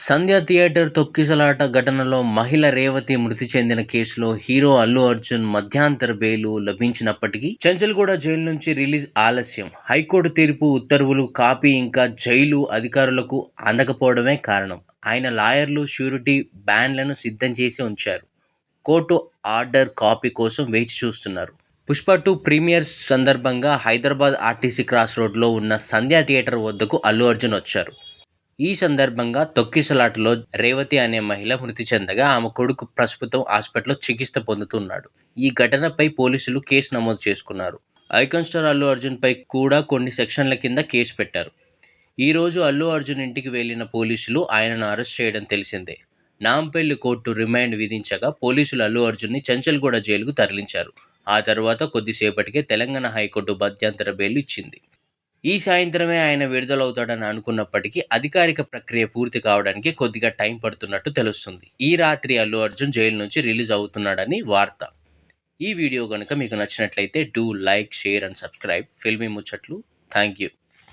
సంధ్య theatre తొక్కిసలాట ఘటనలో మహిళ రేవతి మృతి చెందిన కేసులో హీరో అల్లు అర్జున్ మధ్యంతర బెయిల్ లభించినప్పటికీ చెంచల్గూడ జైలు నుంచి రిలీజ్ ఆలస్యం. హైకోర్టు తీర్పు ఉత్తర్వులు కాపీ ఇంకా జైలు అధికారులకు అందకపోవడమే కారణం. ఆయన లాయర్లు ష్యూరిటీ బ్యాండ్లను సిద్ధం చేసి ఉంచారు. కోర్టు ఆర్డర్ కాపీ కోసం వేచి చూస్తున్నారు. పుష్ప 2 ప్రీమియర్ సందర్భంగా హైదరాబాద్ ఆర్టీసీ క్రాస్ రోడ్లో ఉన్న సంధ్య థియేటర్ వద్దకు అల్లు అర్జున్ వచ్చారు. ఈ సందర్భంగా తొక్కిసలాటలో రేవతి అనే మహిళ మృతి చెందగా ఆమె కొడుకు ప్రస్తుతం హాస్పిటల్లో చికిత్స పొందుతున్నాడు. ఈ ఘటనపై పోలీసులు కేసు నమోదు చేసుకున్నారు. ఐకాన్ స్టార్ అల్లు అర్జున్ పై కూడా కొన్ని సెక్షన్ల కింద కేసు పెట్టారు. ఈ రోజు అల్లు అర్జున్ ఇంటికి వెళ్లిన పోలీసులు ఆయనను అరెస్ట్ చేయడం తెలిసిందే. నాంపల్లి కోర్టు రిమాండ్ విధించగా పోలీసులు అల్లు అర్జున్ని చెంచల్గూడ జైలుకు తరలించారు. ఆ తర్వాత కొద్దిసేపటికే తెలంగాణ హైకోర్టు మధ్యంతర బెయిల్ ఇచ్చింది. ఈ సాయంత్రమే ఆయన విడుదలవుతాడని అనుకున్నప్పటికీ అధికారిక ప్రక్రియ పూర్తి కావడానికి కొద్దిగా టైం పడుతున్నట్టు తెలుస్తుంది. ఈ రాత్రి అల్లు అర్జున్ జైలు నుంచి రిలీజ్ అవుతున్నాడని వార్త. ఈ వీడియో కనుక మీకు నచ్చినట్లయితే do like, share and subscribe Filmy Muchatlu. Thank you.